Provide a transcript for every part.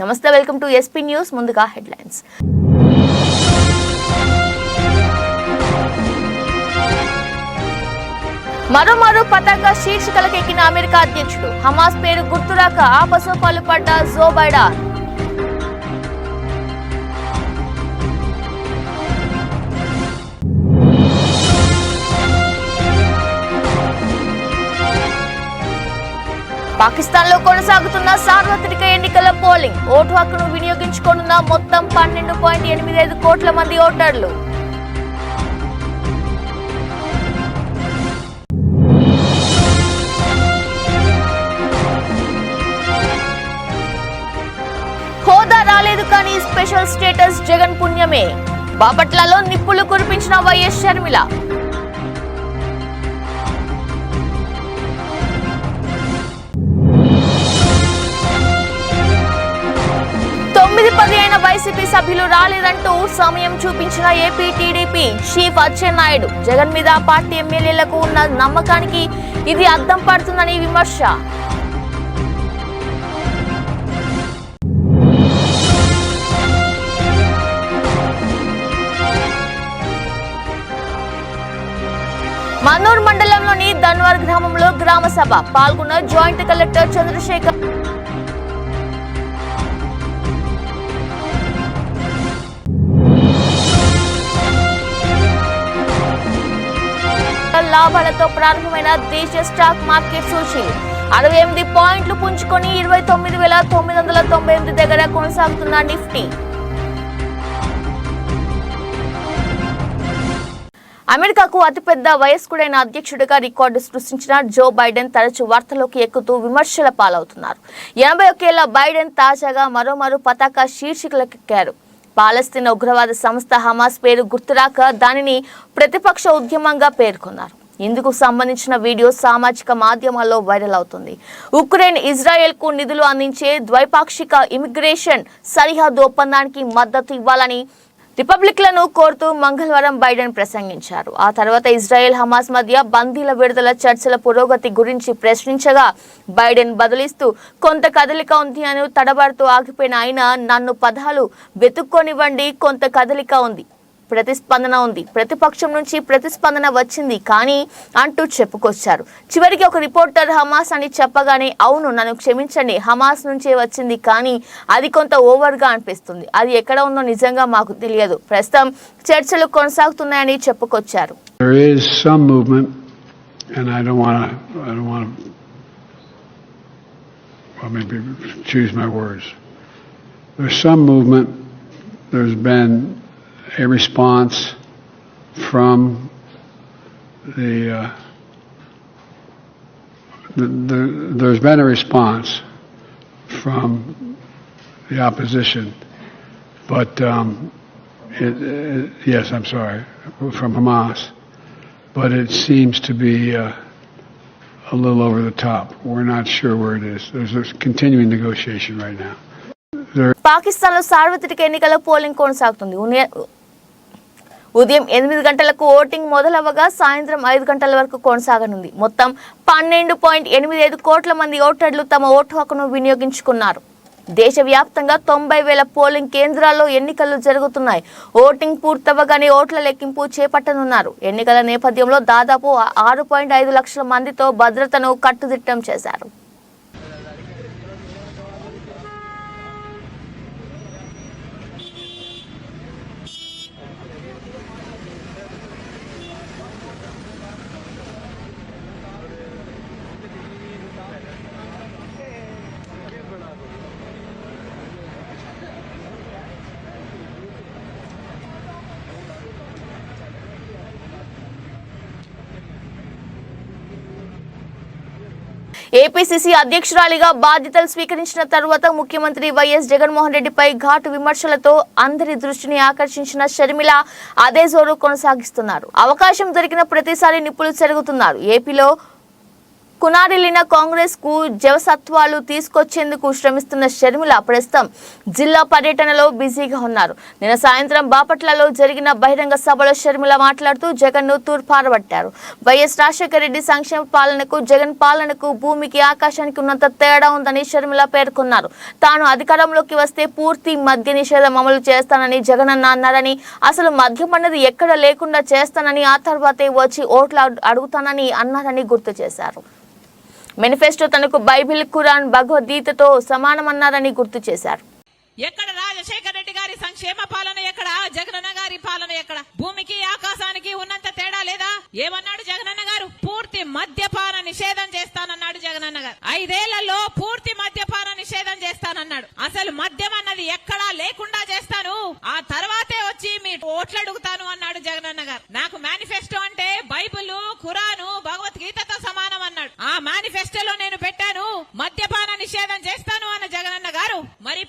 నమస్తే, welcome to SP news. ముందుగా headlines. మరోమారు పతాక శీర్షికలకు ఎక్కిన అమెరికా అధ్యక్షుడు. హమాస్ పేరు గుర్తురాక ఆపసోపాలు పడ్డ జో బైడెన్. పాకిస్తాన్ లో కొనసాగుతున్న సార్వత్రిక ఎన్నికల పోలింగ్. ఓటు హక్కును వినియోగించుకోనున్న మొత్తం 12.85 కోట్ల మంది ఓటర్లు. హోదా రాలేదు కానీ స్పెషల్ స్టేటస్ జగన్ పుణ్యమే. బాపట్లలో నిప్పులు కురిపించిన వైఎస్ షర్మిల. 9-10 అయిన వైసీపీ సభ్యులు రాలేదంటూ సమయం చూపించిన AP TDP chief Atchannaidu. Jagan మీద పార్టీ ఎమ్మెల్యేలకు ఉన్న నమ్మకానికి ఇది అద్దం పడుతుందని విమర్శ. మన్నూరు మండలంలోని ధన్వార్ గ్రామంలో గ్రామ సభ పాల్గొన్న జాయింట్ కలెక్టర్ చంద్రశేఖర్. లాభాలతో ప్రారంభమైన దేశ స్టాక్ మార్కెట్ సూచీలు 68 పాయింట్లు పుంజుకొని 29,998 దగ్గర కొనసాగుతున్న నిఫ్టీ. అమెరికాకు అతిపెద్ద వయస్కుడైన అధ్యక్షుడిగా రికార్డు సృష్టించిన జో బైడెన్ తరచూ వార్తల్లోకి ఎక్కుతూ విమర్శల పాలవుతున్నారు. 81 ఏళ్ల బైడెన్ తాజాగా మరోమారు పతాక శీర్షికలకెక్కారు. పాలస్తీనా ఉగ్రవాద సంస్థ హమాస్ పేరు గుర్తురాక దానిని ప్రతిపక్ష ఉద్యమంగా పేర్కొన్నారు. ఇందుకు సంబంధించిన వీడియో సామాజిక మాధ్యమాల్లో వైరల్ అవుతుంది. ఉక్రెయిన్ ఇజ్రాయెల్ కు నిధులు అందించే ద్వైపాక్షిక ఇమిగ్రేషన్ సరిహద్దు ఒప్పందానికి మద్దతు ఇవ్వాలని రిపబ్లిక్లను కోరుతూ మంగళవారం బైడెన్ ప్రసంగించారు. ఆ తర్వాత ఇజ్రాయెల్ హమాస్ మధ్య బందీల విడుదల చర్చల పురోగతి గురించి ప్రశ్నించగా బైడెన్ బదులిస్తూ కొంత కదలిక ఉంది అని తడబడుతూ ఆగిపోయిన ఆయన నన్ను పదాలు వెతుక్కొనివ్వండి, కొంత కదలిక ఉంది, ప్రతిస్పందన ఉంది, ప్రతిపక్షం నుంచి ప్రతిస్పందన వచ్చింది కానీ అంటూ చెప్పుకొచ్చారు. చివరికి ఒక రిపోర్టర్ హమాస్ అని చెప్పగానే అవును నన్ను క్షమించండి, హమాస్ నుంచే వచ్చింది కానీ అది కొంత ఓవర్గా అనిపిస్తుంది, అది ఎక్కడ ఉందో నిజంగా మాకు తెలియదు, ప్రస్తుతం చర్చలు కొనసాగుతున్నాయని చెప్పుకొచ్చారు. A response from there's been a response from the opposition, but yes, I'm sorry, from Hamas, but it seems to be a little over the top. We're not sure where it is. There's a continuing negotiation right now. Pakistan లో సార్వత్రిక ఎన్నికల polling కొనసాగుతుంది. ఉదయం 8 గంటలకు voting మొదలవగా సాయంత్రం 5 గంటల వరకు కొనసాగనుంది. మొత్తం 12.85 కోట్ల మంది ఓటర్లు తమ ఓటు హక్కును వినియోగించుకున్నారు. దేశవ్యాప్తంగా 90,000 పోలింగ్ కేంద్రాల్లో ఎన్నికలు జరుగుతున్నాయి. ఓటింగ్ పూర్తవగానే ఓట్ల లెక్కింపు చేపట్టనున్నారు. ఎన్నికల నేపథ్యంలో దాదాపు 6.5 లక్షల మందితో భద్రతను కట్టుదిట్టం చేశారు. ఏపీసీసీ అధ్యక్షురాలిగా బాధ్యతలు స్వీకరించిన తర్వాత ముఖ్యమంత్రి వైఎస్ జగన్మోహన్ రెడ్డిపై ఘాటు విమర్శలతో అందరి దృష్టిని ఆకర్షించిన షర్మిల అదే జోరు కొనసాగిస్తున్నారు. అవకాశం దొరికిన ప్రతిసారి నిప్పులు చెరుగుతున్నారు. ఏపీలో కునారిల్లిన కాంగ్రెస్ కు జవసత్వాలు తీసుకొచ్చేందుకు శ్రమిస్తున్న షర్మిల ప్రస్తుతం జిల్లా పర్యటనలో బిజీగా ఉన్నారు. నిన్న సాయంత్రం బాపట్లలో జరిగిన బహిరంగ సభలో షర్మిల మాట్లాడుతూ జగన్ ను తూర్పారబట్టారు. వైఎస్ రాజశేఖర రెడ్డి సంక్షేమ పాలనకు జగన్ పాలనకు భూమికి ఆకాశానికి ఉన్నంత తేడా ఉందని షర్మిల పేర్కొన్నారు. తాను అధికారంలోకి వస్తే పూర్తి మద్య నిషేధం అమలు చేస్తానని జగనన్న అన్నారని, అసలు మద్యం అన్నది ఎక్కడ లేకుండా చేస్తానని, ఆ తర్వాతే వచ్చి ఓట్లు అడుగుతానని అన్నారని గుర్తు చేశారు. మేనిఫెస్టో తనకు బైబిల్, ఖురాన్, భగవద్గీతతో సమానమన్నారని గుర్తు చేశారు. ఎక్కడ రాజశేఖర రెడ్డి గారి సంక్షేమ పాలన, ఎక్కడ జగనన్న గారి పాలన, ఎక్కడ భూమికి ఆకాశానికి ఉన్నంత తేడా లేదా? ఏమన్నాడు జగనన్న గారు? పూర్తి మద్యపాన నిషేధం చేస్తానన్నాడు జగనన్న గారు. 5 ఏళ్లలో పూర్తి మద్యపాన నిషేధం చేస్తానన్నాడు. అసలు మద్యం అన్నది ఎక్కడా లేకుండా చేస్తాను, ఆ తర్వాతే వచ్చి మీ ఓట్లు అడుగుతాను అన్నాడు జగనన్న గారు. నాకు మేనిఫెస్టో అంటే బైబిల్, ఖురాను, భగవద్గీతతో సమానం అన్నాడు. ఆ మేనిఫెస్టోలో నేను పెట్టాను మద్యపాన నిషేధం చేస్తాను అన్న జగనన్న గారు. మరి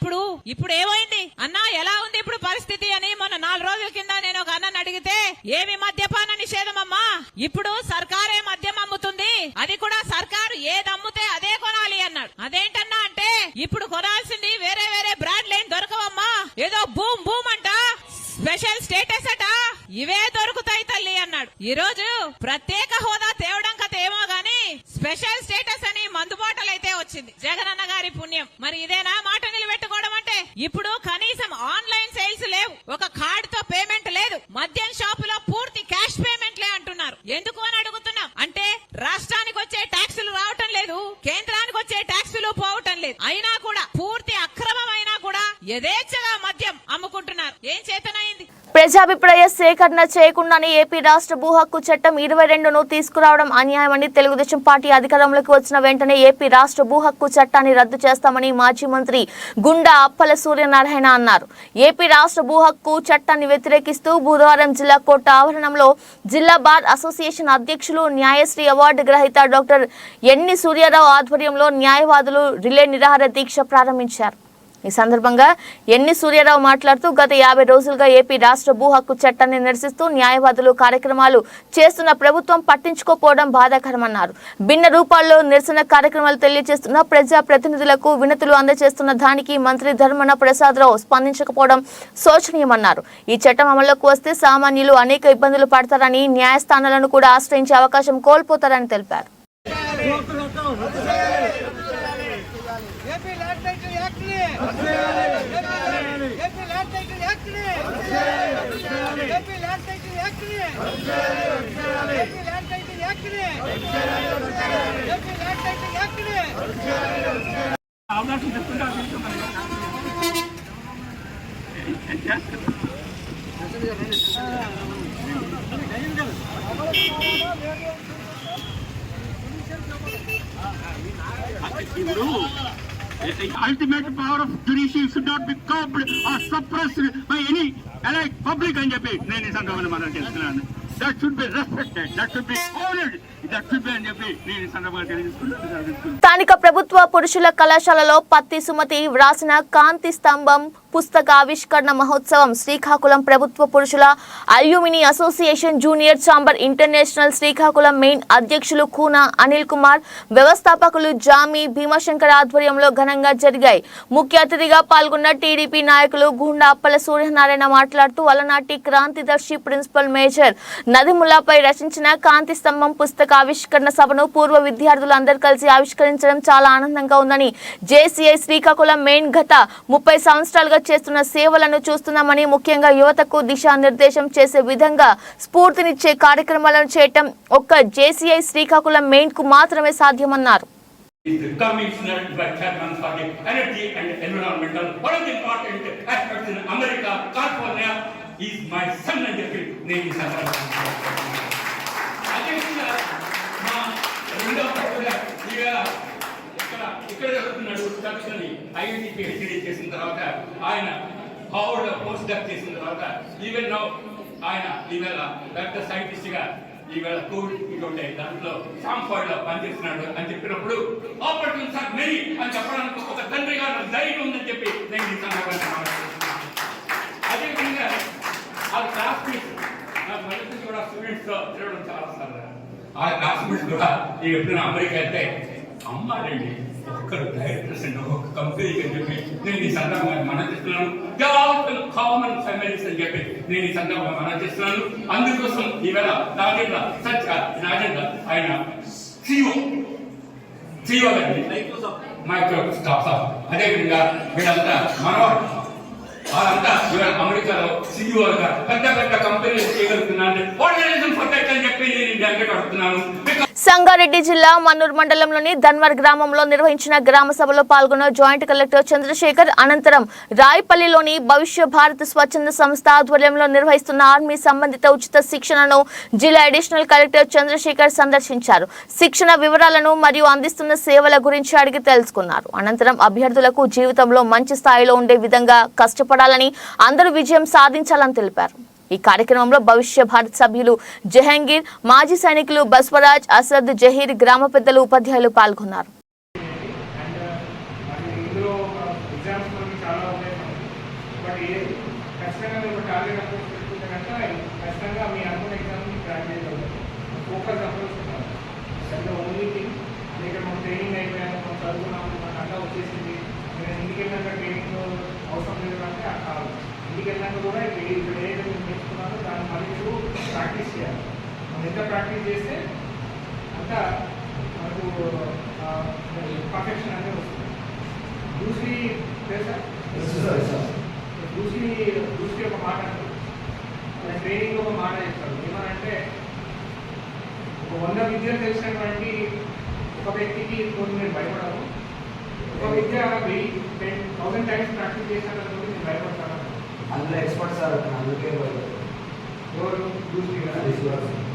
ఇప్పుడు ఏమైంది అన్నా, ఎలా ఉంది ఇప్పుడు పరిస్థితి అని మొన్న 4 రోజుల కింద నేను ఒక అన్నని అడిగితే, ఏమి మద్యపాన నిషేధం అమ్మా, ఇప్పుడు సర్కారే మద్యం అమ్ముతుంది, అది కూడా సర్కారు ఏది అమ్ముతే అదే కొనాలి అన్నాడు. అదేంటన్నా అంటే, ఇప్పుడు కొనాల్సింది వేరే వేరే బ్రాండ్లు ఏం దొరకవమ్మా, ఏదో బూమ్ బూమ్ అంట, స్పెషల్ స్టేటస్ అట, ఇవే దొరుకుతాయి తల్లి అన్నాడు. ఈ రోజు ప్రత్యేక హోదా తేవడం కథ ఏమో గాని స్పెషల్ స్టేటస్ అని మందుబాటలు అయితే వచ్చింది, జగనన్న గారి పుణ్యం. మరి ఇదేనా మాట నిలబెట్టుకోవడం అంటే? ఇప్పుడు కనీసం ఆన్లైన్ సేల్స్ లేవు, ఒక కార్డ్ తో పేమెంట్ లేదు, మద్యం షాపులో పూర్తి క్యాష్ పేమెంట్లే అంటున్నారు. ఎందుకు అని అడుగుతున్నాం. అంటే రాష్ట్రానికి వచ్చే ట్యాక్సులు రావటం లేదు, కేంద్రానికి వచ్చే ట్యాక్సులు పోవటం లేదు, అయినా కూడా పూర్తి అక్రమం అయినా కూడా యథేచ్ఛగా మద్యం అమ్ముకుంటున్నారు. ఏం చేతనైంది? ప్రజాభిప్రాయ సేకరణ చేయకుండానే ఏపీ రాష్ట్ర భూ హక్కు చట్టం 22ను తీసుకురావడం అన్యాయమని తెలుగుదేశం పార్టీ అధికారంలోకి వచ్చిన వెంటనే ఏపీ రాష్ట్ర భూ హక్కు చట్టాన్ని రద్దు చేస్తామని మాజీ మంత్రి గుండా అప్పల సూర్యనారాయణ అన్నారు. ఏపీ రాష్ట్ర భూ హక్కు చట్టాన్ని వ్యతిరేకిస్తూ బుధవారం జిల్లా కోర్టు ఆవరణంలో జిల్లా బార్ అసోసియేషన్ అధ్యక్షులు, న్యాయశ్రీ అవార్డు గ్రహీత డాక్టర్ ఎన్ని సూర్యారావు ఆధ్వర్యంలో న్యాయవాదులు రిలే నిరాహార దీక్ష ప్రారంభించారు. ఈ సందర్భంగా ఎన్ని సూర్యారావు మాట్లాడుతూ, గత 50 రోజులుగా ఏపీ రాష్ట్ర భూ హక్కు చట్టాన్ని నిరసిస్తూ న్యాయవాదులు కార్యక్రమాలు చేస్తున్న ప్రభుత్వం పట్టించుకోకపోవడం బాధాకరమన్నారు. భిన్న రూపాల్లో నిరసన కార్యక్రమాలు తెలియజేస్తున్న ప్రజా ప్రతినిధులకు వినతులు అందజేస్తున్న దానికి మంత్రి ధర్మన ప్రసాదరావు స్పందించకపోవడం శోచనీయమన్నారు. ఈ చట్టం అమల్లోకి వస్తే సామాన్యులు అనేక ఇబ్బందులు పడతారని, న్యాయస్థానాలను కూడా ఆశ్రయించే అవకాశం కోల్పోతారని తెలిపారు. The ultimate power of judiciary should not be curbed or suppressed by any allied public and నేను సందర్భంలో మనం తెలుస్తున్నాను. That should be respected, that should be honored, that should be అని చెప్పి నేను సందర్భంగా తెలియజేసుకుంటున్నాను. స్థానిక ప్రభుత్వ పురుషుల కళాశాలలో పత్తి సుమతి వ్రాసిన కాంతి స్తంభం పుస్తక ఆవిష్కరణ మహోత్సవం శ్రీకాకుళం ప్రభుత్వ పురుషుల alumni association junior chamber international Srikakulam main అధ్యక్షులు కూన అనిల్ కుమార్, వ్యవస్థాపకులు జామి భీమశంకర్ ఆధ్వర్యంలో ఘనంగా జరిగాయి. ముఖ్య అతిథిగా పాల్గొన్న టీడీపీ నాయకులు గుండా అప్పల సూర్యనారాయణ మాట్లాడుతూ, అలనాటి క్రాంతిదర్శి ప్రిన్సిపల్ మేజర్ నదిముల్లాపై రచించిన కాంతి స్తంభం పుస్తక ఆవిష్కరణ సభను పూర్వ విద్యార్థులు అందరూ కలిసి ఆవిష్కరించడం చాలా ఆనందంగా ఉందని, జేసీఐ శ్రీకాకుళం మెయిన్ గత 30 సంవత్సరాలుగా చేస్తున్న సేవలను చూస్తున్నామని, ముఖ్యంగా యువతకు దిశానిర్దేశం చేసే విధంగా స్ఫూర్తినిచ్చే కార్యక్రమాలను చేయటం ఒక్క జేసీఐ శ్రీకాకుళం మెయిన్ కు మాత్రమే సాధ్యమన్నారు. Commissioner by Chairman for the Energy and Environmental. One of the important aspects in America, California, is my son and the name is ఇక్కడ జరుగుతున్నాడు తక్షణి ఐఐటి పిహెచ్డి చేసిన తర్వాత ఆయన హార్వర్డ్ పోస్ట్ డాక్ చేసిన తర్వాత ఈవెన్ నౌ ఆయన ఈవేళ పెద్ద సైంటిస్ట్ గా ఈవేళ కోవిడ్ ఇటువంటి దాంట్లో సాంఫర్డ్ లో పనిచేస్తున్నాడు అని చెప్పినప్పుడు ఆపర్చునిటీస్ ఆర్ మెనీ అని చెప్పడానికి ఒక తండ్రిగా నాకు ధైర్యం ఉందని చెప్పి నేను ఈ సందర్భంగా అదేవిధంగా ఆ క్లాస్మేట్స్ నాకు మొదటి కూడా స్టూడెంట్స్ తో తిరగడం చాలా సార్లు ఆ క్లాస్ హాస్పిటల్ కూడా నేను ఎప్పుడైనా అమెరికా వెళ్తే అమ్మారండి ఒక్కరు డైరెక్టర్స్ అండి ఒక్కొక్క కంపెనీకి అని చెప్పి నేను ఈ సందర్భంగా మనం చేస్తున్నాను. కామన్ ఫ్యామిలీస్ అని చెప్పి నేను ఈ సందర్భంగా మనం చేస్తున్నాను. అందుకోసం ఈవేళ నాగేంద్ర సత్య నాగేంద్ర ఆయన CEO అండి మైక్రోసాఫ్ట్. అదేవిధంగా వీళ్ళంతా మనవాడు వాళ్ళంతా ఇవాళ అమెరికాలో CEO-గా పెద్ద పెద్ద కంపెనీలు చేయగలుగుతున్నాను. ఆర్గనైజేషన్ ప్రొటెక్ట్ అని చెప్పి నేను అడుగుతున్నాను. సంగారెడ్డి జిల్లా మన్నూరు మండలంలోని ధన్వర్ గ్రామంలో నిర్వహించిన గ్రామ సభలో పాల్గొన్న జాయింట్ కలెక్టర్ చంద్రశేఖర్ అనంతరం రాయపల్లిలోని భవిష్య భారత్ స్వచ్ఛంద సంస్థ ఆధ్వర్యంలో నిర్వహిస్తున్న ఆర్మీ సంబంధిత ఉచిత శిక్షణను జిల్లా అడిషనల్ కలెక్టర్ చంద్రశేఖర్ సందర్శించారు. శిక్షణ వివరాలను మరియు అందిస్తున్న సేవల గురించి అడిగి తెలుసుకున్నారు. అనంతరం అభ్యర్థులకు జీవితంలో మంచి స్థాయిలో ఉండే విధంగా కష్టపడాలని, అందరూ విజయం సాధించాలని తెలిపారు. ఈ కార్యక్రమంలో భవిష్య భారత్ సభ్యులు జహంగీర్, మాజీ సైనికులు బస్వరాజ్, అసద్, జహీర్, గ్రామ పెద్దలు, ఉపాధ్యాయులు పాల్గొన్నారు. ఇంటికెళ్ళాక కూడా ఇక్కడ ఏదైతే నేర్చుకున్నారో దాన్ని మళ్ళీ ప్రాక్టీస్ చేయాలి. మనం ఎంత ప్రాక్టీస్ చేస్తే అంత మనకు పర్ఫెక్షన్ అనేది వస్తుంది. దూసరి తెలుసా? దూసరి ఒక మాట అంటారు, ట్రైనింగ్లో ఒక మాట చెప్తారు. ఏమనంటే ఒక 100 విద్యలు తెలిసినటువంటి ఒక వ్యక్తికి కొన్ని నేను భయపడను, ఒక విద్య 10,000 టైమ్స్ ప్రాక్టీస్ చేసినప్పుడు నేను భయపడతాను. అందులో ఎక్స్పర్ట్ సార్ అందుకే ఎవరు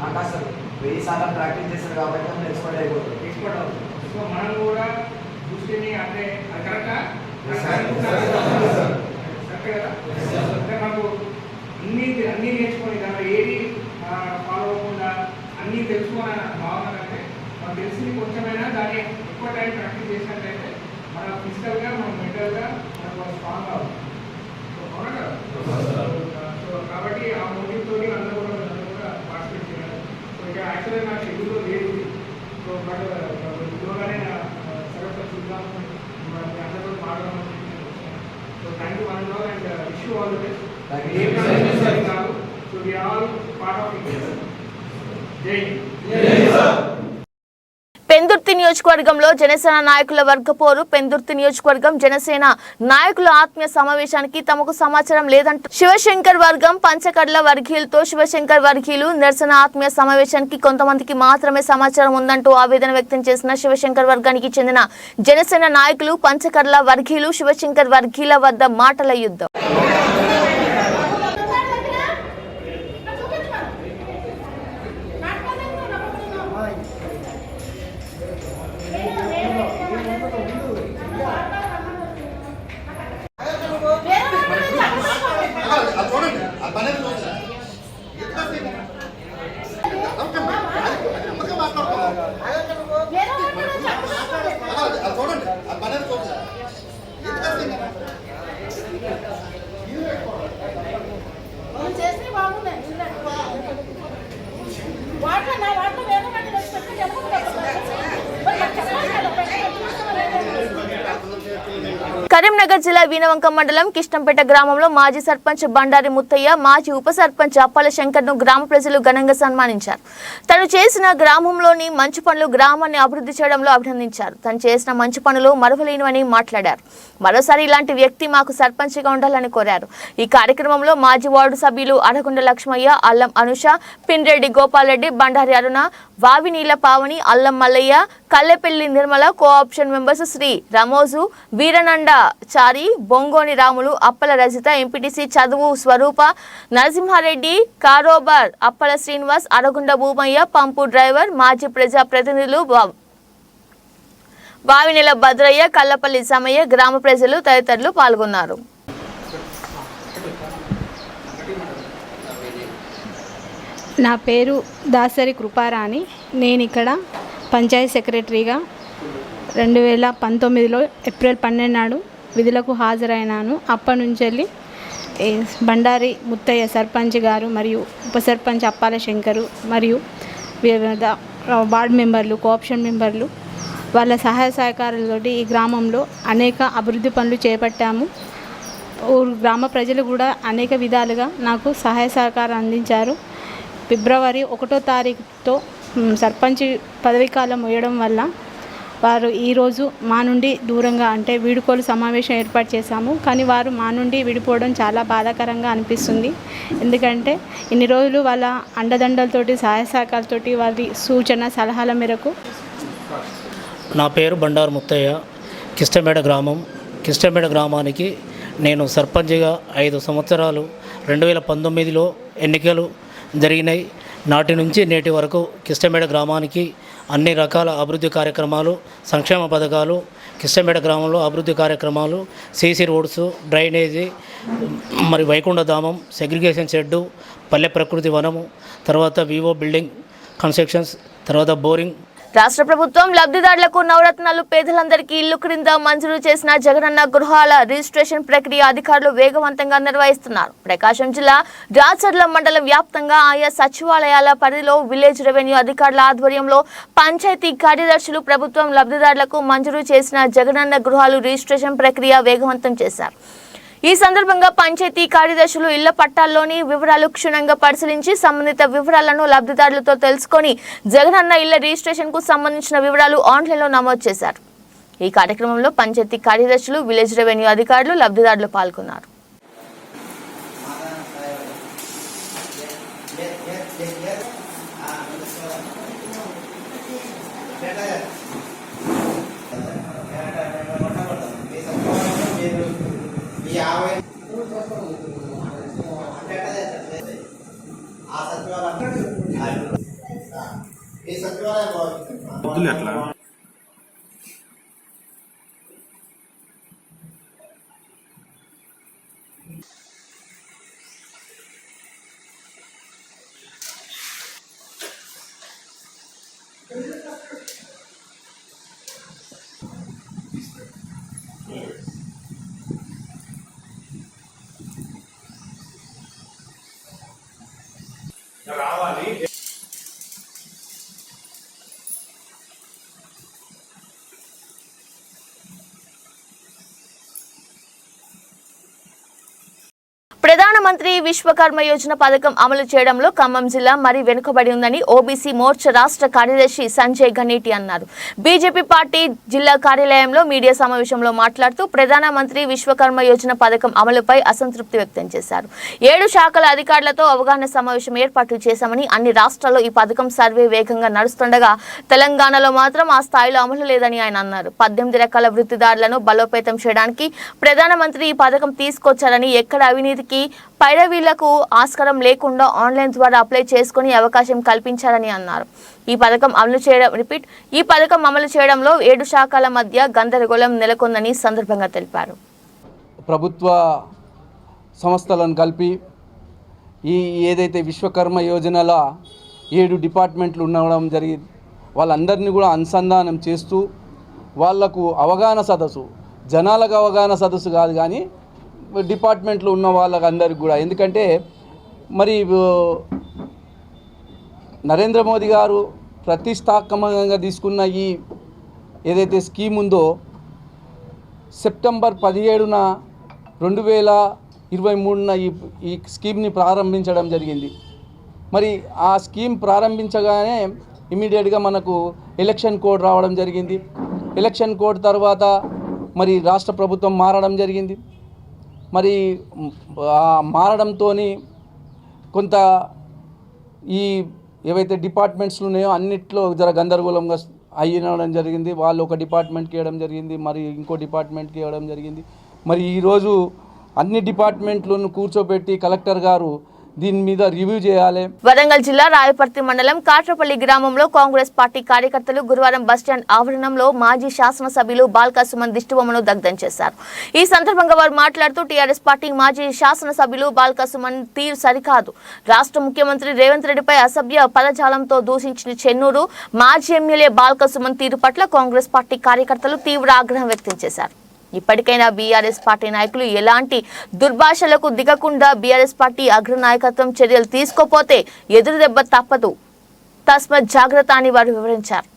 అంటా సార్ 1000 సార్లు ప్రాక్టీస్ చేస్తారు కాబట్టి అందులో ఎక్స్పర్ట్ అయిపోతుంది. ఎక్స్పర్ట్ అవుతుంది. సో మనం కూడా దృష్టిని అంటే అది కరెక్టా? కరెక్టే కదా? అంటే మనకు అన్నీ నేర్చుకొని దాంట్లో ఏది ఫాలో అవ్వకుండా అన్నీ తెలుసుకున్న భావన కంటే మనకు తెలిసింది కొంచెమైనా దాన్ని ఎక్కువ టైం ప్రాక్టీస్ చేసినట్లయితే మన ఫిజికల్గా మన మెంటల్గా మనకు స్ట్రాంగ్గా అవుతుంది. అవునా కదా? సో కాబట్టి ఆ మోటివ్ తోటి అందరూ కూడా పార్టిసిపేట్ చేయాలి. సో ఇక్కడ యాక్చువల్గా నా షెడ్యూల్లో లేదు. సో బట్ ఇందులోనే సగం చూద్దాం అందరూ కూడా మాట్లాడమని. So thank you one and wish you all the best. ఏ కాదు, so we all part of it. జై హింద్. పెందుర్తి నియోజకవర్గంలో జనసేన నాయకుల వర్గపోరు. పెందుర్తి నియోజకవర్గం జనసేన నాయకుల ఆత్మీయ సమావేశానికి తమకు సమాచారం లేదంటూ శివశంకర్ వర్గం పంచకడ్ల వర్గీయులతో శివశంకర్ వర్గీయులు నిరసన ఆత్మీయ సమావేశానికి కొంతమందికి మాత్రమే సమాచారం ఉందంటూ ఆవేదన వ్యక్తం చేసిన శివశంకర్ వర్గానికి చెందిన జనసేన నాయకులు పంచకడ్ల వర్గీయులు శివశంకర్ వర్గీయుల వద్ద మాటల యుద్ధం. కరీంనగర్ జిల్లా వీనవంక మండలం కిష్టంపేట గ్రామంలో మాజీ సర్పంచ్ బండారి ముత్తయ్య, మాజీ ఉప సర్పంచ్ అప్పాల శంకర్ ను గ్రామ ప్రజలు ఘనంగా సన్మానించారు. తను చేసిన గ్రామంలోని మంచి పనులు గ్రామాన్ని అభివృద్ధి చేయడంలో అభినందించారు. తను చేసిన మంచి పనులు మరవలేనివని మాట్లాడారు. మరోసారి ఇలాంటి వ్యక్తి మాకు సర్పంచ్గా ఉండాలని కోరారు. ఈ కార్యక్రమంలో మాజీ వార్డు సభ్యులు అడగొండ లక్ష్మయ్య, అల్లం అనుష, పిన్రెడ్డి గోపాల్ రెడ్డి, బండారి అరుణ, వావినీల పావని, అల్లం మల్లయ్య, కల్లెపల్లి నిర్మల, కోఆప్షన్ మెంబర్స్ శ్రీ రమోజు, వీరనండ చారి, బొంగోని రాములు, అప్పల రజిత, ఎంపీటీసీ చదువు స్వరూప, నరసింహారెడ్డి, కారోబార్ అప్పల శ్రీనివాస్, అరగుండ భూమయ్య, పంపు డ్రైవర్, మాజీ ప్రజా ప్రతినిధులు వావినెల భద్రయ్య, కల్లపల్లి సమయ్య, గ్రామ ప్రజలు తదితరులు పాల్గొన్నారు. నా పేరు దాసరి కృపారాణి. నేను ఇక్కడ పంచాయతీ సెక్రటరీగా 2019లో ఏప్రిల్ 12 నాడు విధులకు హాజరైనాను. అప్పటి నుంచి వెళ్ళి బండారి ముత్తయ్య సర్పంచ్ గారు మరియు ఉప సర్పంచ్ అప్పాల శంకరు మరియు వివిధ వార్డు మెంబర్లు, కోఆప్షన్ మెంబర్లు వాళ్ళ సహాయ సహకారాలతోటి ఈ గ్రామంలో అనేక అభివృద్ధి పనులు చేపట్టాము. గ్రామ ప్రజలు కూడా అనేక విధాలుగా నాకు సహాయ సహకారం అందించారు. ఫిబ్రవరి 1వ తారీఖుతో సర్పంచ్ పదవీకాలం ముగియడం వల్ల వారు ఈరోజు మా నుండి దూరంగా అంటే వీడుకోలు సమావేశం ఏర్పాటు చేశాము. కానీ వారు మా నుండి విడిపోవడం చాలా బాధాకరంగా అనిపిస్తుంది. ఎందుకంటే ఇన్ని రోజులు వాళ్ళ అండదండలతోటి సహాయ సహకారాలతోటి వారి సూచన సలహాల మేరకు. నా పేరు బండారు ముత్తయ్య, కిష్టమేడ గ్రామం. కిష్టమేడ గ్రామానికి నేను సర్పంచ్గా 5 సంవత్సరాలు 2019లో ఎన్నికలు జరిగినాయి. నాటి నుంచి నేటి వరకు కిష్టమేడ గ్రామానికి అన్ని రకాల అభివృద్ధి కార్యక్రమాలు, సంక్షేమ పథకాలు, కిష్టమేడ గ్రామంలో అభివృద్ధి కార్యక్రమాలు, సీసీ రోడ్స్, డ్రైనేజీ, మరి వైకుంఠధామం, సెగ్రిగేషన్ షెడ్డు, పల్లె ప్రకృతి వనము, తర్వాత వివో బిల్డింగ్ కన్స్ట్రక్షన్స్, తర్వాత బోరింగ్. రాష్ట్ర ప్రభుత్వం లబ్ధిదారులకు నవరత్నాలు పేదలందరికీ ఇల్లు క్రింద మంజూరు చేసిన జగనన్న గృహాల రిజిస్ట్రేషన్ ప్రక్రియ అధికారులు వేగవంతంగా నిర్వహిస్తున్నారు. ప్రకాశం జిల్లా రాచర్ల మండలం వ్యాప్తంగా ఆయా సచివాలయాల పరిధిలో విలేజ్ రెవెన్యూ అధికారుల ఆధ్వర్యంలో పంచాయతీ కార్యదర్శులు ప్రభుత్వం లబ్ధిదారులకు మంజూరు చేసిన జగనన్న గృహాలు రిజిస్ట్రేషన్ ప్రక్రియ వేగవంతం చేశారు. ఈ సందర్భంగా పంచాయతీ కార్యదర్శులు ఇళ్ల పట్టాల్లోని వివరాలు క్షుణ్ణంగా పరిశీలించి సంబంధిత వివరాలను లబ్ధిదారులతో తెలుసుకొని జగనన్న ఇళ్ల రిజిస్ట్రేషన్ కు సంబంధించిన వివరాలు ఆన్లైన్లో నమోదు చేశారు. ఈ కార్యక్రమంలో పంచాయతీ కార్యదర్శులు, విలేజ్ రెవెన్యూ అధికారులు, లబ్ధిదారులు పాల్గొన్నారు. ప్రధానమంత్రి విశ్వకర్మ యోజన పథకం అమలు చేయడంలో ఖమ్మం జిల్లా మరి వెనుకబడి ఉందని ఓబీసీ మోర్చా రాష్ట్ర కార్యదర్శి సంజయ్ గణేటి అన్నారు. బీజేపీ పార్టీ జిల్లా కార్యాలయంలో మీడియా సమావేశంలో మాట్లాడుతూ ప్రధానమంత్రి విశ్వకర్మ యోజన పథకం అమలుపై అసంతృప్తి వ్యక్తం చేశారు. 7 శాఖల అధికారులతో అవగాహన సమావేశం ఏర్పాటు చేశామని, అన్ని రాష్ట్రాల్లో ఈ పథకం సర్వే వేగంగా నడుస్తుండగా తెలంగాణలో మాత్రం ఆ స్థాయిలో అమలు లేదని ఆయన అన్నారు. 18 రకాల వృత్తిదారులను బలోపేతం చేయడానికి ప్రధానమంత్రి ఈ పథకం తీసుకొచ్చారని, ఎక్కడ అవినీతికి పైరవీలకు ఆస్కారం లేకుండా ఆన్లైన్ ద్వారా అప్లై చేసుకునే అవకాశం కల్పించారని అన్నారు. ఈ పథకం అమలు చేయడంలో 7 శాఖల మధ్య గందరగోళం నెలకొందని సందర్భంగా తెలిపారు. ప్రభుత్వ సంస్థలను కలిపి ఏదైతే విశ్వకర్మ యోజనల 7 డిపార్ట్మెంట్లు ఉండడం జరిగింది, వాళ్ళందరినీ కూడా అనుసంధానం చేస్తూ వాళ్లకు అవగాహన సదస్సు, జనాలకు అవగాహన సదస్సు కాదు కానీ డిపార్ట్మెంట్లో ఉన్న వాళ్ళకి అందరికి కూడా. ఎందుకంటే మరి నరేంద్ర మోదీ గారు ప్రతిష్టాత్మకంగా తీసుకున్న ఈ ఏదైతే స్కీమ్ ఉందో సెప్టెంబర్ 17న 2023న ఈ స్కీమ్ని ప్రారంభించడం జరిగింది. మరి ఆ స్కీమ్ ప్రారంభించగానే ఇమీడియట్గా మనకు ఎలక్షన్ కోడ్ రావడం జరిగింది. ఎలక్షన్ కోడ్ తర్వాత మరి రాష్ట్ర ప్రభుత్వం మారడం జరిగింది. మరి మారడంతో కొంత ఈ ఏవైతే డిపార్ట్మెంట్స్లు ఉన్నాయో అన్నిట్లో జర గందరగోళంగా అయ్యడం జరిగింది. వాళ్ళు ఒక డిపార్ట్మెంట్కి ఇవ్వడం జరిగింది, మరి ఇంకో డిపార్ట్మెంట్కి ఇవ్వడం జరిగింది. మరి ఈరోజు అన్ని డిపార్ట్మెంట్లను కూర్చోబెట్టి కలెక్టర్ గారు దీని మీద రివ్యూ చేయాలి. వరంగల్ జిల్లా రాయపర్తి మండలం కాట్రపల్లి గ్రామంలో కాంగ్రెస్ పార్టీ కార్యకర్తలు గురువారం బస్టాండ్ ఆవరణంలో మాజీ శాసనసభ్యులు బాల్కా సుమన్ దిష్టిబొమ్మను దగ్ధం చేశారు. ఈ సందర్భంగా వారు మాట్లాడుతూ టీఆర్ఎస్ పార్టీ మాజీ శాసనసభ్యులు బాల్కా సుమన్ తీరు సరికాదు, రాష్ట్ర ముఖ్యమంత్రి రేవంత్ రెడ్డిపై అసభ్య పదజాలంతో దూషించిన చెన్నూరు మాజీ ఎమ్మెల్యే బాల్కా సుమన్ తీరు పట్ల కాంగ్రెస్ పార్టీ కార్యకర్తలు తీవ్ర ఆగ్రహం వ్యక్తం చేశారు. ఇప్పటికైనా బీఆర్ఎస్ పార్టీ నాయకులు ఎలాంటి దుర్భాషలకు దిగకుండా బీఆర్ఎస్ పార్టీ అగ్రనాయకత్వం చర్యలు తీసుకోపోతే ఎదురు దెబ్బ తప్పదు. తస్మత్ జాగ్రత్త అని వారు వివరించారు.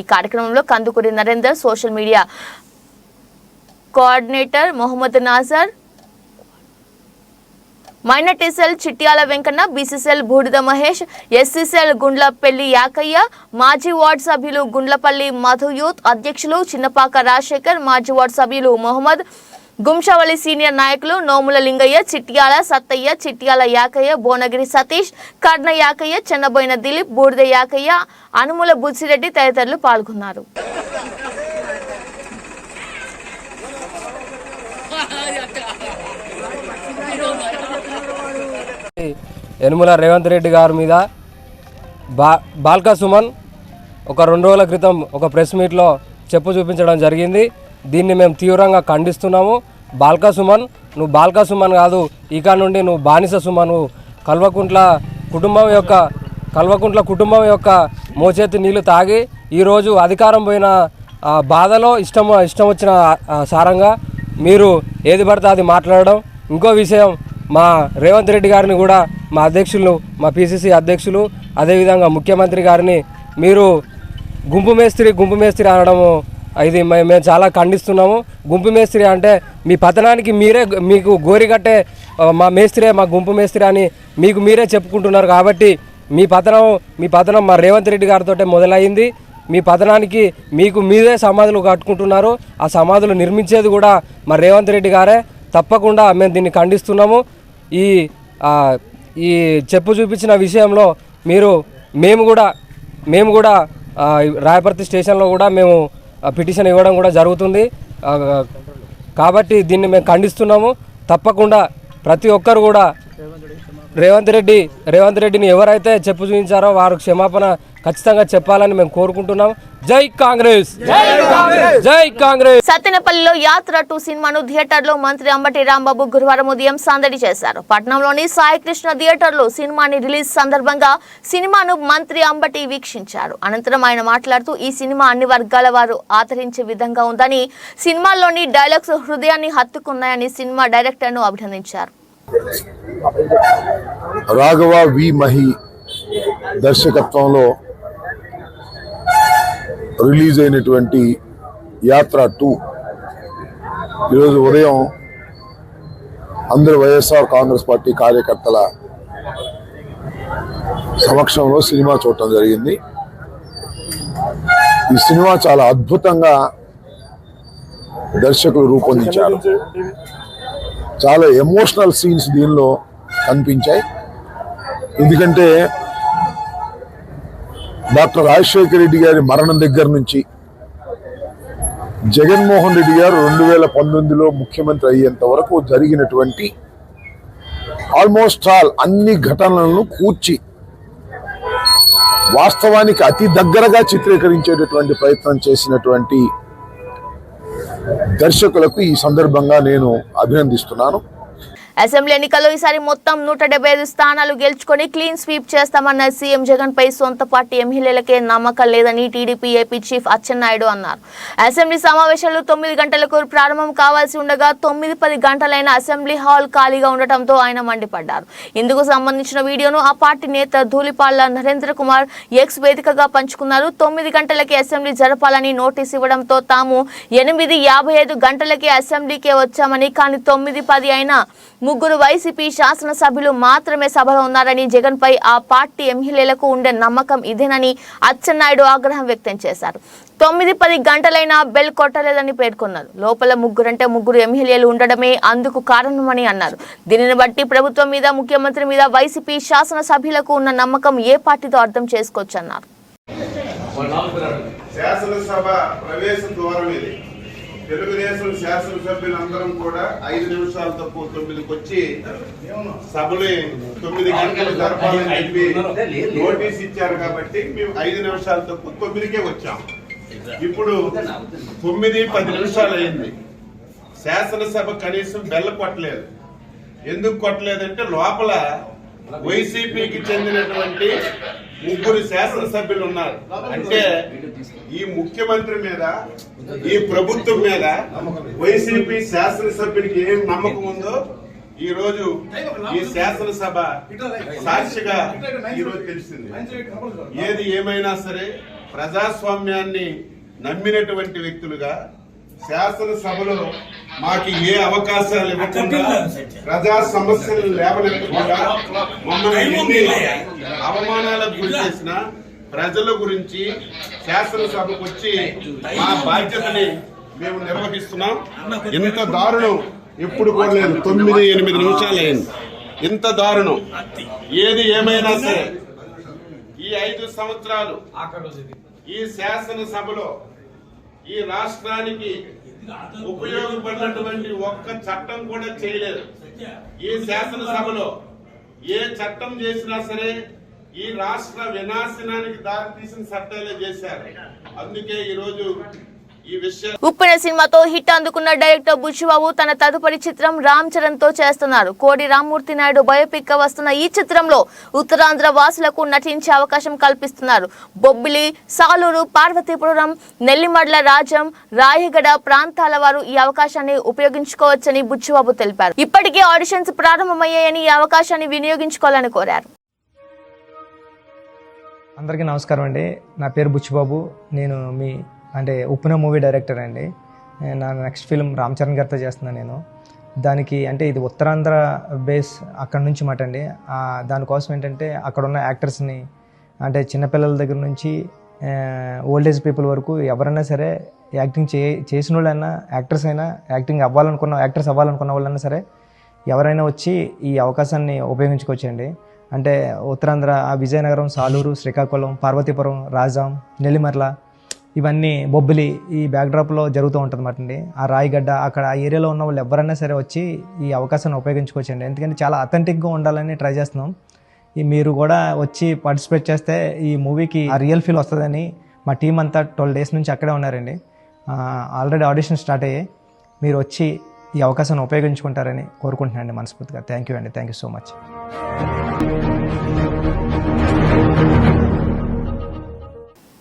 ఈ కార్యక్రమంలో Kandukuri Narender, social media coordinator Mohammad Nazar, minority cell Chityala Venkanna, BCCL Boodida Mahesh, SCCL Gundlapalli Yakaiah, మాజీ వార్డు సభ్యులు గుండ్లపల్లి మధు, యూత్ అధ్యక్షులు చిన్నపాక రాజశేఖర్, మాజీ వార్డు సభ్యులు మొహమ్మద్, గుంషవలి సీనియర్ నాయకులు నోముల లింగయ్య, చిట్యాల సత్తయ్య, చిట్యాల యాకయ్య, భువనగిరి సతీష్, కర్ణ యాకయ్య, చెన్నబోయిన దిలీప్, బూడిద యాకయ్య, అనుముల బుచ్చిరెడ్డి తదితరులు పాల్గొన్నారు. యనుమల రేవంత్ రెడ్డి గారి మీద బాల్కా సుమన్ ఒక 2 రోజుల క్రితం ఒక ప్రెస్ మీట్లో చెప్పు చూపించడం జరిగింది. దీన్ని మేము తీవ్రంగా ఖండిస్తున్నాము. బాల్కా సుమన్, నువ్వు బాల్కా సుమన్ కాదు, ఇక నుండి నువ్వు బానిస సుమన్. కల్వకుంట్ల కుటుంబం యొక్క మోచేతి నీళ్లు తాగి ఈరోజు అధికారం పోయిన బాధలో ఇష్టం వచ్చిన సారంగా మీరు ఏది పడితే అది మాట్లాడడం. ఇంకో విషయం, మా రేవంత్ రెడ్డి గారిని కూడా, మా అధ్యక్షులు, మా పిసిసి అధ్యక్షులు, అదేవిధంగా ముఖ్యమంత్రి గారిని మీరు గుంపు మేస్త్రి అనడము ఇది మేము చాలా ఖండిస్తున్నాము. గుంపు మేస్త్రి అంటే మీ పతనానికి మీకు గోరిగట్టే మా గుంపు మేస్త్రి అని మీకు మీరే చెప్పుకుంటున్నారు. కాబట్టి మీ పతనం మా రేవంత్ రెడ్డి గారితో మొదలైంది. మీ పతనానికి మీదే సమాధులు కట్టుకుంటున్నారు. ఆ సమాధులు నిర్మించేది కూడా మా రేవంత్ రెడ్డి గారే. తప్పకుండా మేము దీన్ని ఖండిస్తున్నాము. ఈ చెప్పు చూపించిన విషయంలో మేము కూడా రాయపర్తి స్టేషన్లో కూడా మేము పిటిషన్ ఇవ్వడం కూడా జరుగుతుంది. కాబట్టి దీన్ని మేము ఖండిస్తున్నాము. తప్పకుండా ప్రతి ఒక్కరు కూడా రేవంత్ రెడ్డిని ఎవరైతే చెప్పు చూపించారో వారు క్షమాపణ ఖచ్చితంగా చెప్పాలని మేము కోరుకుంటున్నాం. జై కాంగ్రెస్, జై కాంగ్రెస్. సత్తెనపల్లిలో యాత్ర 2 సినిమాను థియేటర్లో మంత్రి అంబటి రాంబాబు గురువారం ఉదయం సందడి చేశారు. పట్నంలోని సాయికృష్ణ థియేటర్లో సినిమాని రిలీజ్ సందర్భంగా సినిమాను మంత్రి అంబటి వీక్షించారు. అనంతరం ఆయన మాట్లాడుతూ ఈ సినిమా అన్ని వర్గాల వారు ఆదరించే విధంగా ఉందని, సినిమాల్లోని డైలాగ్స్ హృదయాన్ని హత్తుకున్నాయని సినిమా డైరెక్టర్ను అభినందించారు. రాఘవ వి మహి దర్శకత్వంలో రిలీజ్ అయినటువంటి యాత్ర 2 ఈరోజు ఉదయం అందరు వైఎస్ఆర్ కాంగ్రెస్ పార్టీ కార్యకర్తల సమక్షంలో సినిమా చూడటం జరిగింది. ఈ సినిమా చాలా అద్భుతంగా దర్శకులు రూపొందించారు. చాలా ఎమోషనల్ సీన్స్ దీనిలో కనిపించాయి. ఎందుకంటే డాక్టర్ రాజశేఖర రెడ్డి గారి మరణం దగ్గర నుంచి జగన్మోహన్ రెడ్డి గారు 2019లో ముఖ్యమంత్రి అయ్యేంత వరకు జరిగినటువంటి ఆల్మోస్ట్ అన్ని ఘటనలను కూర్చి వాస్తవానికి అతి దగ్గరగా చిత్రీకరించేటటువంటి ప్రయత్నం చేసినటువంటి దర్శకులకు ఈ సందర్భంగా నేను అభినందిస్తున్నాను. అసెంబ్లీ ఎన్నికల్లో ఈసారి మొత్తం 175 స్థానాలు గెలుచుకొని క్లీన్ స్వీప్ చేస్తామన్న సీఎం జగన్ పై సొంత పార్టీ ఎమ్మెల్యేలకే నమ్మకం లేదని టీడీపీ ఏపీ చీఫ్ అచ్చెన్నాయుడు అన్నారు. అసెంబ్లీ సమావేశాలు 9 గంటలకు ప్రారంభం కావాల్సి ఉండగా 9-10 గంటలైన అసెంబ్లీ హాల్ ఖాళీగా ఉండటంతో ఆయన మండిపడ్డారు. ఇందుకు సంబంధించిన వీడియోను ఆ పార్టీ నేత ధూళిపాళ్ల నరేంద్ర కుమార్ ఎక్స్ వేదికగా పంచుకున్నారు. 9 గంటలకి అసెంబ్లీ జరపాలని నోటీస్ ఇవ్వడంతో తాము 8:55 గంటలకే అసెంబ్లీకే వచ్చామని, కానీ 9:10 అయినా 3 వైసీపీ శాసనసభ్యులు మాత్రమే సభలో ఉన్నారని, జగన్ పై ఆ పార్టీ ఎమ్మెల్యేలకు ఉండే నమ్మకం ఇదేనని అచ్చెన్నాయుడు ఆగ్రహం వ్యక్తం చేశారు. 9-10 గంటలైనా బెల్ కొట్టలేదని పేర్కొన్నారు. లోపల 3 ఎమ్మెల్యేలు ఉండడమే అందుకు కారణమని అన్నారు. దీనిని బట్టి ప్రభుత్వం మీద, ముఖ్యమంత్రి మీద వైసీపీ శాసనసభ్యులకు ఉన్న నమ్మకం ఏ పార్టీతో అర్థం చేసుకోవచ్చన్నారు. శాసనసభ ప్రవేశ ద్వారం ఇది. తెలుగుదేశం శాసనసభ్యులందరం కూడా 5 నిమిషాలు తక్కువ 9కి వచ్చి సభలు 9 గంటలు జరపాలని చెప్పి నోటీస్ ఇచ్చారు. కాబట్టి మేము 5 నిమిషాలు తక్కువ 9కే వచ్చాం. ఇప్పుడు 9:10 నిమిషాలు అయింది. శాసనసభ కనీసం బెల్ల కొట్టలేదు. ఎందుకు కొట్టలేదంటే లోపల వైసీపీకి చెందినటువంటి 3 శాసనసభ్యులు ఉన్నారు. అంటే ఈ ముఖ్యమంత్రి మీద, ఈ ప్రభుత్వం మీద వైసీపీ శాసనసభ్యుడికి ఏం నమ్మకం ఉందో ఈరోజు ఈ శాసనసభ సాక్షిగా ఈరోజు తెలిసింది. ఏది ఏమైనా సరే ప్రజాస్వామ్యాన్ని నమ్మినటువంటి వ్యక్తులుగా శాసనసభలో మాకు ఏ అవకాశాలు ఇవ్వకుండా ప్రజా సమస్యలు లేవనెత్తకుండా మమ్మల్ని ఎన్ని అవమానాలకు గురి చేసిన ప్రజల గురించి శాసనసభకు వచ్చి మా బాధ్యతని మేము నిర్వహిస్తున్నాం. ఇంత దారుణం ఎప్పుడు కూడా లేదు. 9-8 నిమిషాలు అయింది. ఇంత దారుణం ఏది ఏమైనా సరే ఈ 5 సంవత్సరాలు ఈ శాసనసభలో ఈ రాష్ట్రానికి ఉపయోగపడినటువంటి ఒక్క చట్టం కూడా చేయలేదు. ఈ శాసనసభలో ఏ చట్టం చేసినా సరే ఈ రాష్ట్ర వినాశనానికి దారితీసిన చట్టాలే చేశారు. అందుకే ఈరోజు ఈ విషయం ఉప్పెన సినిమాతో హిట్ అందుకున్న డైరెక్టర్ బుచ్చిబాబు తన తదుపరి చిత్రం రామ్ చరణ్ తో చేస్తున్నారు. కోడి రామ్మూర్తి నాయుడు బయోపిక్ గా వస్తున్న ఈ చిత్రంలో ఉత్తరాంధ్ర వాసులకు నటించే అవకాశం కల్పిస్తున్నారు. బొబ్బిలి, సాలూరు, పార్వతీపురం, నెల్లిమడ్ల, రాజం, రాయగడ ప్రాంతాల వారు ఈ అవకాశాన్ని ఉపయోగించుకోవచ్చని బుచ్చిబాబు తెలిపారు. ఇప్పటికే ఆడిషన్స్ ప్రారంభమయ్యాయని ఈ అవకాశాన్ని వినియోగించుకోవాలని కోరారు. అందరికీ నమస్కారం అండి. నా పేరు బుచ్చిబాబు. నేను ఉప్పెన మూవీ డైరెక్టర్ అండి. నా నెక్స్ట్ ఫిల్మ్ రామ్ చరణ్ గారితో చేస్తున్నాను నేను. దానికి ఇది ఉత్తరాంధ్ర బేస్ అక్కడ నుంచి మాట అండి. దానికోసం ఏంటంటే అక్కడ ఉన్న యాక్టర్స్ని చిన్నపిల్లల దగ్గర నుంచి ఓల్డేజ్ పీపుల్ వరకు ఎవరైనా సరే యాక్టింగ్ చేసిన వాళ్ళైనా యాక్టర్స్ అయినా యాక్టర్స్ అవ్వాలనుకున్న వాళ్ళైనా సరే ఎవరైనా వచ్చి ఈ అవకాశాన్ని ఉపయోగించుకోవచ్చండి. ఉత్తరాంధ్ర విజయనగరం, సాలూరు, శ్రీకాకుళం, పార్వతీపురం, రాజాం, నెల్లిమర్ల ఇవన్నీ బొబ్బిలి ఈ బ్యాక్డ్రాప్లో జరుగుతూ ఉంటుంది మాట అండి. ఆ రాయగడ్డ అక్కడ ఆ ఏరియాలో ఉన్న వాళ్ళు ఎవరైనా సరే వచ్చి ఈ అవకాశాన్ని ఉపయోగించుకోవచ్చండి. ఎందుకంటే చాలా అథెంటిక్గా ఉండాలని ట్రై చేస్తున్నాం. మీరు కూడా వచ్చి పార్టిసిపేట్ చేస్తే ఈ మూవీకి ఆ రియల్ ఫీల్ వస్తుందని మా టీం అంతా 12 days నుంచి అక్కడే ఉన్నారండి. ఆల్రెడీ ఆడిషన్ స్టార్ట్ అయ్యాయి. మీరు వచ్చి ఈ అవకాశాన్ని ఉపయోగించుకుంటారని కోరుకుంటున్నానండి మనస్ఫూర్తిగా. థ్యాంక్ యూ అండి. Thank you so much.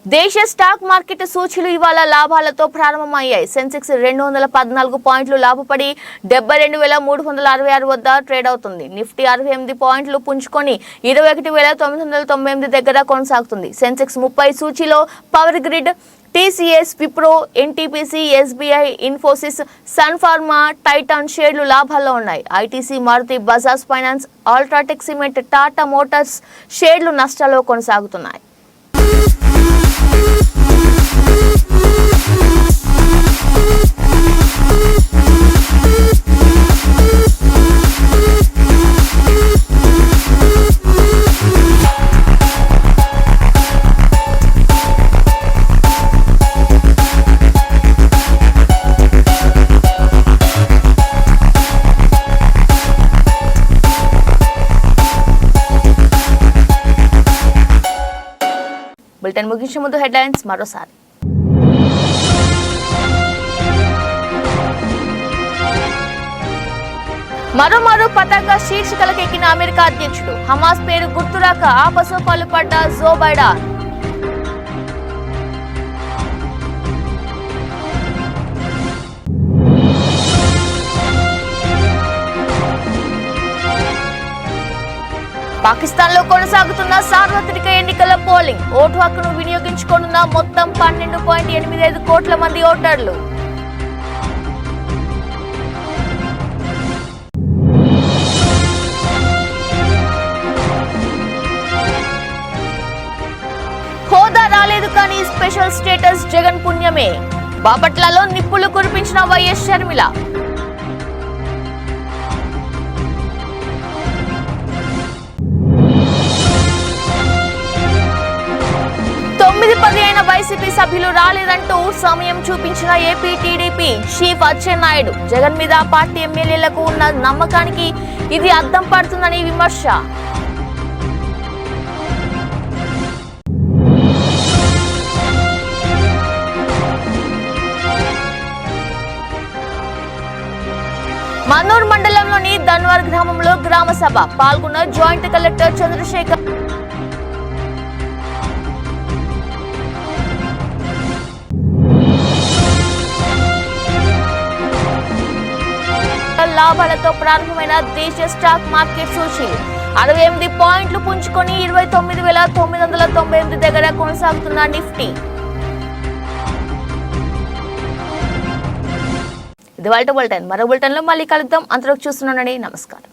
దేశ స్టాక్ మార్కెట్ సూచీలు ఇవాళ లాభాలతో ప్రారంభమయ్యాయి. సెన్సెక్స్ 214 పాయింట్లు లాభపడి 72,366 వద్ద ట్రేడ్ అవుతుంది. నిఫ్టీ 68 పాయింట్లు పుంజుకొని 21,998 దగ్గర కొనసాగుతుంది. సెన్సెక్స్ 30 సూచీలో Power Grid, TCS, Wipro, NTPC, SBI, Infosys, Sun Pharma, Titan షేర్లు లాభాల్లో ఉన్నాయి. ITC, Maruti, Bajaj Finance, UltraTech Cement, Tata Motors షేర్లు నష్టాల్లో కొనసాగుతున్నాయి. బులెటిన్ ముగించే ముందు హెడ్లైన్స్ మరోసారి. మరోమారు పతాక శీర్షికలకు ఎక్కిన అమెరికా అధ్యక్షుడు. హమాస్ పేరు గుర్తురాక ఆపసోపాలు పడ్డ జో బైడెన్. పాకిస్తాన్ లో కొనసాగుతున్న సార్వత్రిక ఎన్నికల పోలింగ్. ఓటు హక్కును వినియోగించుకోనున్న మొత్తం 12.85 కోట్ల మంది ఓటర్లు. హోదా రాలేదు కానీ స్పెషల్ స్టేటస్ జగన్ పుణ్యమే. బాపట్లలో నిప్పులు కురిపించిన వైఎస్ షర్మిల. వైసీపీ సభ్యులు రాలేదంటూ సమయం చూపించిన AP TDP chief Atchannaidu. Jagan మీద పార్టీ ఎమ్మెల్యేలకు ఉన్న నమ్మకానికి ఇది అద్దం పడుతుందని విమర్శ. మన్నూరు మండలంలోని ధన్వార్ గ్రామంలో గ్రామ సభ పాల్గొన్న జాయింట్ కలెక్టర్ చంద్రశేఖర్. లాభాలతో ప్రారంభమైన దేశీయ స్టాక్ మార్కెట్ సూచీలు 68 పాయింట్లు పుంజుకొని 29,998 దగ్గర కొనసాగుతున్న నిఫ్టీ. ఇది వాళ్ళ బులెటిన్. మరో బులెటిన్లో మళ్ళీ కలుద్దాం. అంతలోకి చూస్తున్నానండి. నమస్కారం.